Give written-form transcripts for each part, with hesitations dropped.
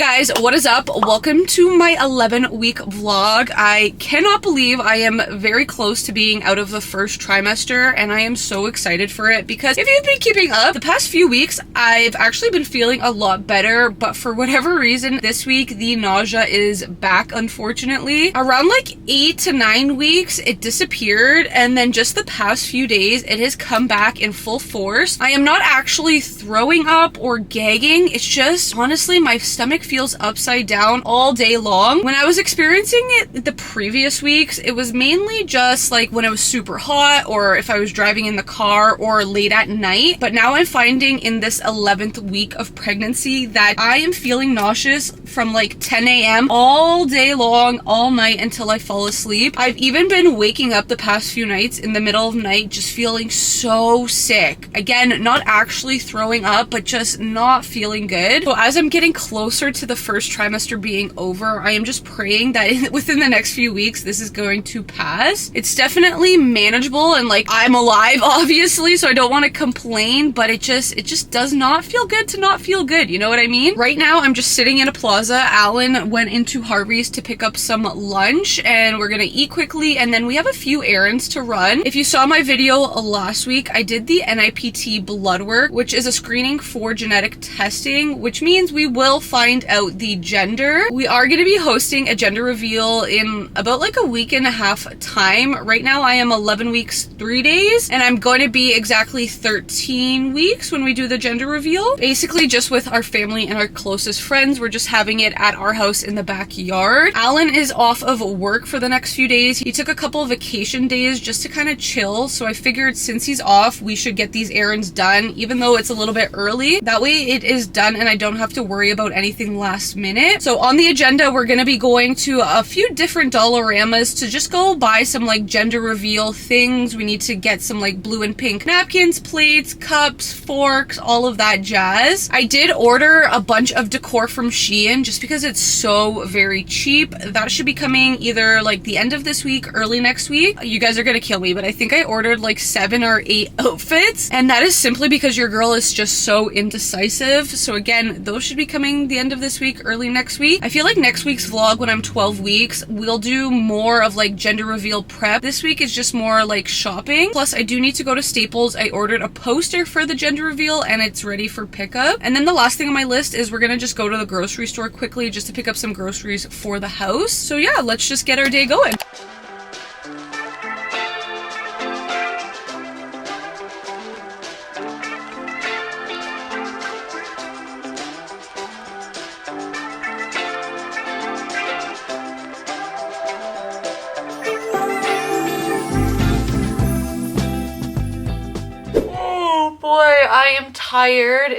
guys, what is up? Welcome to my 11-week vlog. I cannot believe I am very close to being out of the first trimester, and I am so excited for it because if you've been keeping up, the past few weeks I've actually been feeling a lot better, but for whatever reason this week the nausea is back, unfortunately. Around like 8 to 9 weeks it disappeared, and then just the past few days it has come back in full force. I am not actually throwing up or gagging, it's just honestly my stomach feels upside down all day long. When I was experiencing it the previous weeks, it was mainly just like when it was super hot or if I was driving in the car or late at night. But now I'm finding in this 11th week of pregnancy that I am feeling nauseous from like 10 a.m. all day long, all night until I fall asleep. I've even been waking up the past few nights in the middle of the night just feeling so sick. Again, not actually throwing up, but just not feeling good. So as I'm getting closer to the first trimester being over, I am just praying that within the next few weeks this is going to pass. It's definitely manageable, and like I'm alive obviously, so I don't want to complain, but it just does not feel good to not feel good, you know what I mean? Right now I'm just sitting in a plaza. Alan went into Harvey's to pick up some lunch and we're gonna eat quickly, and then we have a few errands to run. If you saw my video last week, I did the NIPT bloodwork, which is a screening for genetic testing, which means we will find out the gender. We are going to be hosting a gender reveal in about like a week and a half time. Right now I am 11 weeks 3 days, and I'm going to be exactly 13 weeks when we do the gender reveal. Basically just with our family and our closest friends. We're just having it at our house in the backyard. Alan is off of work for the next few days. He took a couple of vacation days just to kind of chill, so I figured since he's off we should get these errands done even though it's a little bit early. That way it is done and I don't have to worry about anything last minute. So on the agenda we're going to be going to a few different Dollaramas to just go buy some like gender reveal things. We need to get some like blue and pink napkins, plates, cups, forks, all of that jazz. I did order a bunch of decor from Shein just because it's so very cheap. That should be coming either like the end of this week, early next week. You guys are gonna kill me, but I think I ordered like 7 or 8 outfits, and that is simply because your girl is just so indecisive. So again, those should be coming the end of this week, early next week. I feel like next week's vlog when I'm 12 weeks, we'll do more of like gender reveal prep. This week is just more like shopping. Plus I do need to go to Staples. I ordered a poster for the gender reveal and it's ready for pickup. And then the last thing on my list is we're gonna just go to the grocery store quickly just to pick up some groceries for the house. So yeah, let's just get our day going. I am tired.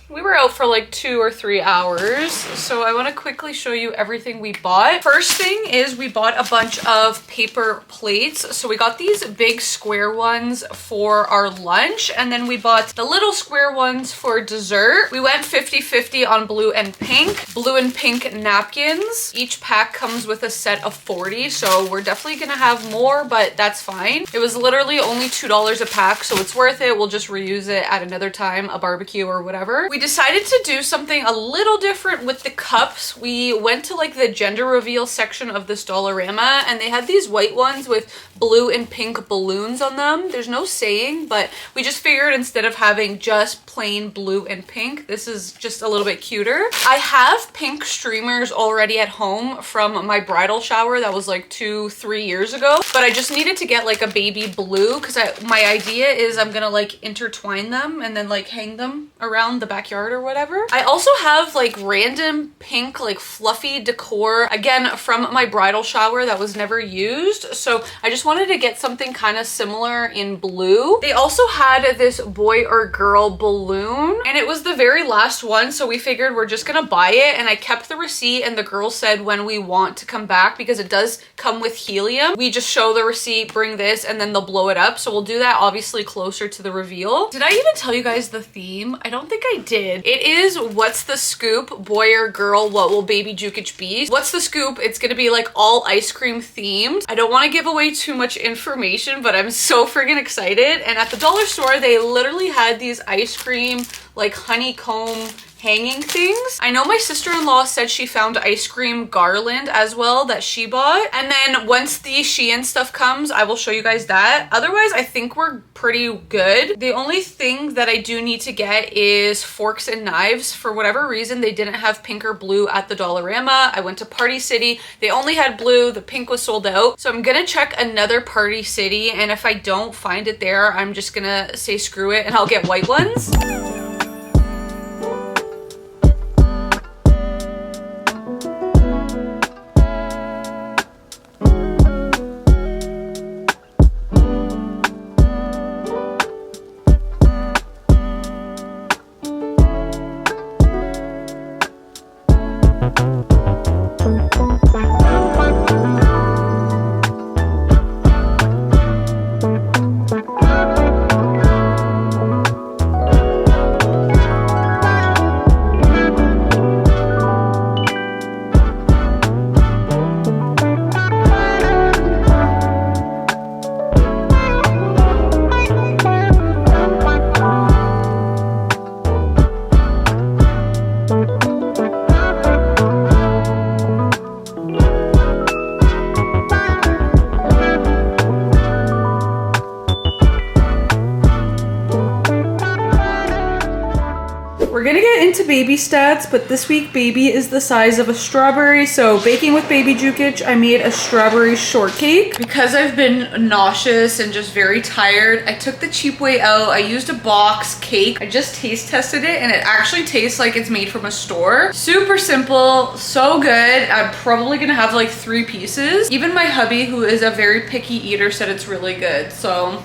We were out for like 2 or 3 hours, so I want to quickly show you everything we bought. First thing is we bought a bunch of paper plates. So we got these big square ones for our lunch, and then we bought the little square ones for dessert. We went 50-50 on blue and pink. Blue and pink napkins. Each pack comes with a set of 40, so we're definitely gonna have more, but that's fine. It was literally only $2 a pack, so it's worth it. We'll just reuse it at another time, a barbecue or whatever. We decided to do something a little different with the cups. We went to like the gender reveal section of this Dollarama, and they had these white ones with blue and pink balloons on them. There's no saying, but we just figured instead of having just plain blue and pink, this is just a little bit cuter. I have pink streamers already at home from my bridal shower that was like 2-3 years ago, but I just needed to get like a baby blue because my idea is I'm gonna like intertwine them and then like hang them around the backyard or whatever. I also have like random pink like fluffy decor, again from my bridal shower that was never used, so I just wanted to get something kind of similar in blue. They also had this boy or girl balloon, and it was the very last one, so we figured we're just gonna buy it, and I kept the receipt, and the girl said when we want to come back, because it does come with helium, we just show the receipt, bring this, and then they'll blow it up. So we'll do that obviously closer to the reveal. Did I even tell you guys the theme? I don't think I did. It is what's the scoop, boy or girl, what will baby Jukich be? What's the scoop? It's gonna be like all ice cream themed. I don't want to give away too much information, but I'm so friggin' excited. And at the dollar store, they literally had these ice cream like honeycomb hanging things. I know my sister-in-law said she found ice cream garland as well that she bought. And then once the Shein stuff comes, I will show you guys that. Otherwise, I think we're pretty good. The only thing that I do need to get is forks and knives. For whatever reason, they didn't have pink or blue at the Dollarama. I went to Party City. They only had blue. The pink was sold out. So I'm gonna check another Party City, and if I don't find it there, I'm just gonna say screw it and I'll get white ones. We're gonna get into baby stats, but this week baby is the size of a strawberry. So baking with baby Jukic, I made a strawberry shortcake. Because I've been nauseous and just very tired, I took the cheap way out. I used a box cake. I just taste tested it and it actually tastes like it's made from a store. Super simple, so good. I'm probably gonna have like 3 pieces. Even my hubby, who is a very picky eater, said it's really good. So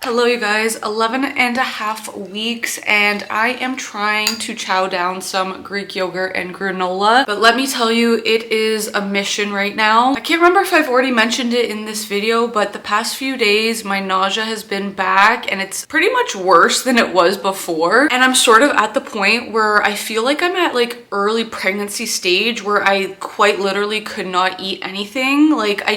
hello you guys, 11 and a half weeks and I am trying to chow down some Greek yogurt and granola, but let me tell you, it is a mission right now. I can't remember if I've already mentioned it in this video, but the past few days my nausea has been back and it's pretty much worse than it was before, and I'm sort of at the point where I feel like I'm at like early pregnancy stage where I quite literally could not eat anything. Like I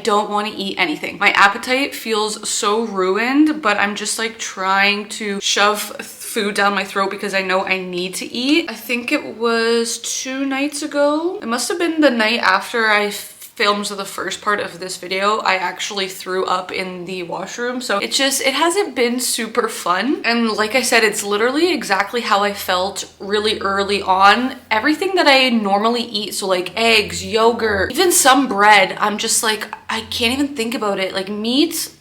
don't want to eat anything. My appetite feels so ruined, but I'm just like trying to shove food down my throat because I know I need to eat. I think it was 2 nights ago. It must have been the night after I filmed the first part of this video. I actually threw up in the washroom. So it hasn't been super fun. And like I said, it's literally exactly how I felt really early on. Everything that I normally eat, so like eggs, yogurt, even some bread, I'm just like, I can't even think about it. Like meat,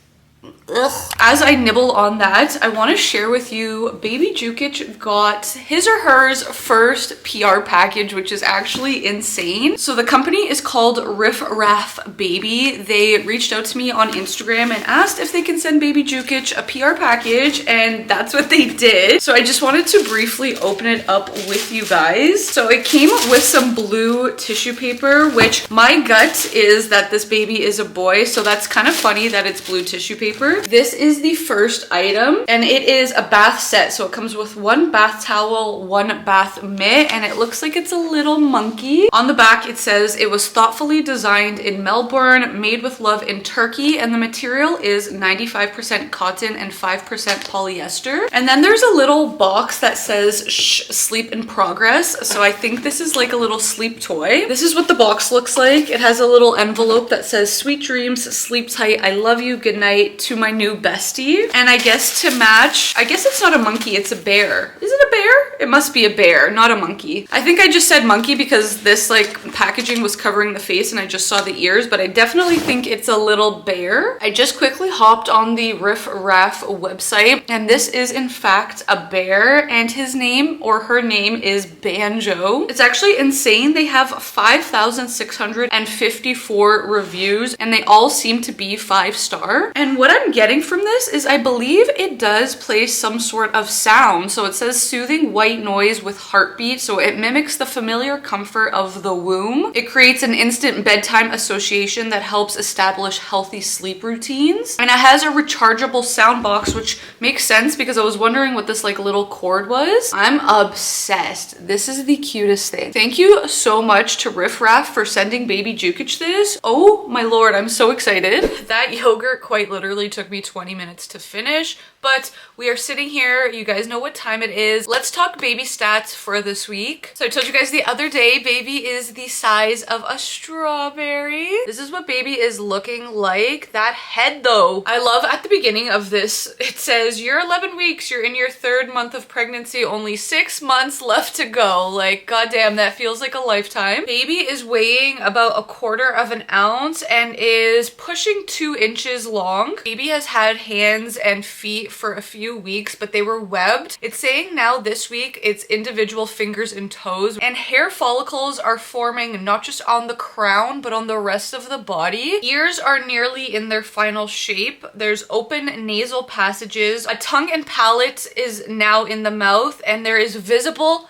ugh. As I nibble on that, I want to share with you, baby Jukic got his or hers first PR package, which is actually insane. So the company is called Riff Raff Baby. They reached out to me on Instagram and asked if they can send baby Jukic a PR package, and that's what they did. So I just wanted to briefly open it up with you guys. So it came with some blue tissue paper, which my gut is that this baby is a boy, so that's kind of funny that it's blue tissue paper. This is the first item and it is a bath set. So it comes with 1 bath towel, 1 bath mitt, and it looks like it's a little monkey. On the back it says it was thoughtfully designed in Melbourne, made with love in Turkey, and the material is 95% cotton and 5% polyester. And then there's a little box that says shh, sleep in progress. So I think this is like a little sleep toy. This is what the box looks like. It has a little envelope that says sweet dreams, sleep tight, I love you, good night to my new bestie. And I guess to match, I guess it's not a monkey, it's a bear. Is it a bear? It must be a bear, not a monkey. I think I just said monkey because this like packaging was covering the face and I just saw the ears, but I definitely think it's a little bear. I just quickly hopped on the Riff Raff website and this is in fact a bear, and his name or her name is Banjo. It's actually insane. They have 5,654 reviews and they all seem to be 5-star. And what I'm getting from this is I believe it does play some sort of sound. So it says soothing white noise with heartbeat. So it mimics the familiar comfort of the womb. It creates an instant bedtime association that helps establish healthy sleep routines. And it has a rechargeable sound box, which makes sense because I was wondering what this like little cord was. I'm obsessed. This is the cutest thing. Thank you so much to Riff Raff for sending baby Jukic this. Oh my lord, I'm so excited. That yogurt quite literally took took me 20 minutes to finish, but we are sitting here. You guys know what time it is. Let's talk baby stats for this week. So I told you guys the other day, baby is the size of a strawberry. This is what baby is looking like. That head though. I love at the beginning of this, it says you're 11 weeks, you're in your 3rd month of pregnancy, only 6 months left to go. Like, goddamn, that feels like a lifetime. Baby is weighing about 1/4 of an ounce and is pushing 2 inches long. Baby has had hands and feet for a few weeks, but they were webbed. It's saying now this week it's individual fingers and toes, and hair follicles are forming not just on the crown, but on the rest of the body. Ears are nearly in their final shape. There's open nasal passages. A tongue and palate is now in the mouth, and there is visible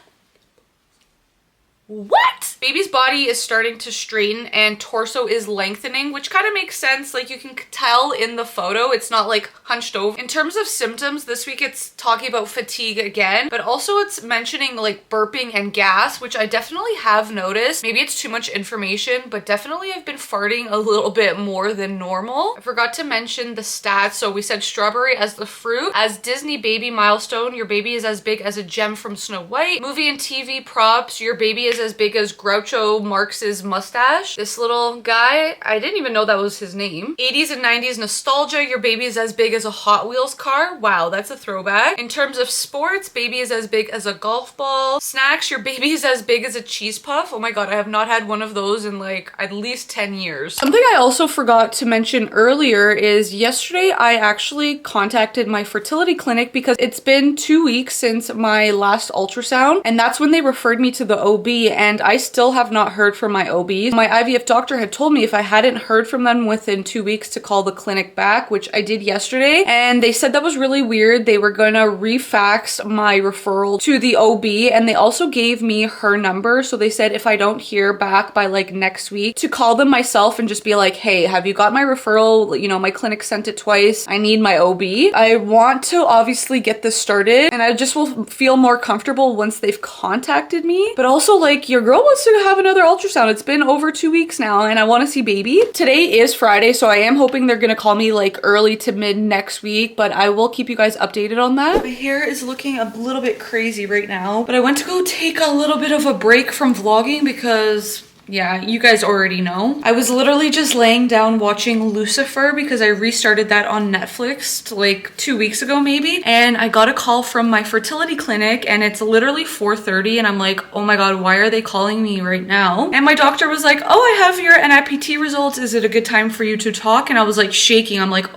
what? Baby's body is starting to straighten and torso is lengthening, which kind of makes sense. Like, you can tell in the photo, it's not like hunched over. In terms of symptoms, this week it's talking about fatigue again, but also it's mentioning like burping and gas, which I definitely have noticed. Maybe it's too much information, but definitely I've been farting a little bit more than normal. I forgot to mention the stats. So we said strawberry as the fruit. As Disney baby milestone, your baby is as big as a gem from Snow White. Movie and TV props, your baby is as big as Groucho Marx's mustache. This little guy, I didn't even know that was his name. 80s and 90s nostalgia, your baby is as big as a Hot Wheels car. Wow, that's a throwback. In terms of sports, baby is as big as a golf ball. Snacks, your baby is as big as a cheese puff. Oh my god, I have not had one of those in like at least 10 years. Something I also forgot to mention earlier is yesterday I actually contacted my fertility clinic because it's been 2 weeks since my last ultrasound, and that's when they referred me to the OB, and I still have not heard from my OB. My IVF doctor had told me if I hadn't heard from them within 2 weeks to call the clinic back, which I did yesterday, and they said that was really weird. They were gonna refax my referral to the OB, and they also gave me her number. So they said if I don't hear back by like next week, to call them myself and just be like, hey, have you got my referral? You know, my clinic sent it twice. I need my OB. I want to obviously get this started, and I just will feel more comfortable once they've contacted me. But also, like, your girl wants to have another ultrasound. It's been over 2 weeks now and I want to see baby. Today is Friday, so I am hoping they're gonna call me like early to mid next week, but I will keep you guys updated on that. My hair is looking a little bit crazy right now, but I went to go take a little bit of a break from vlogging because yeah, you guys already know. I was literally just laying down watching Lucifer because I restarted that on Netflix like 2 weeks ago maybe. And I got a call from my fertility clinic and it's literally 4:30 and I'm like, oh my god, why are they calling me right now? And my doctor was like, oh, I have your NIPT results. Is it a good time for you to talk? And I was like shaking. I'm like,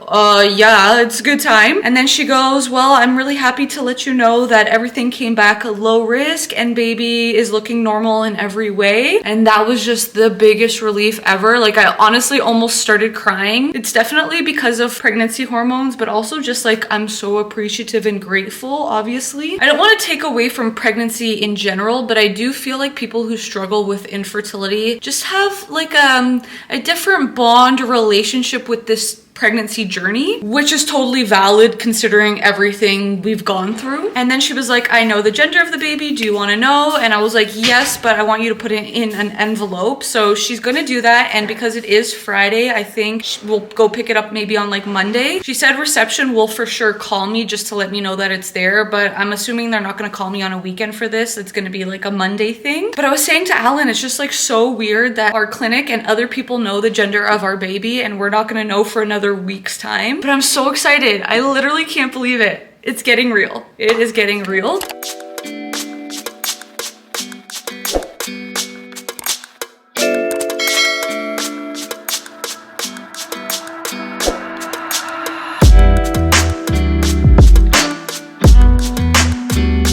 yeah, it's a good time. And then she goes, well, I'm really happy to let you know that everything came back low risk and baby is looking normal in every way. And that was just the biggest relief ever. Like, I honestly almost started crying. It's definitely because of pregnancy hormones, but also just like I'm so appreciative and grateful. Obviously, I don't want to take away from pregnancy in general, but I do feel like people who struggle with infertility just have like a different bond or relationship with this pregnancy journey, which is totally valid considering everything we've gone through. And then she was like, I know the gender of the baby, do you want to know? And I was like, yes, but I want you to put it in an envelope. So she's gonna do that, and because it is Friday, I think we'll go pick it up maybe on like Monday. She said reception will for sure call me just to let me know that it's there, but I'm assuming they're not gonna call me on a weekend for this. It's gonna be like a Monday thing. But I was saying to Alan, it's just like so weird that our clinic and other people know the gender of our baby and we're not gonna know for another week's time. But I'm so excited. I literally can't believe it. It's getting real. It is getting real.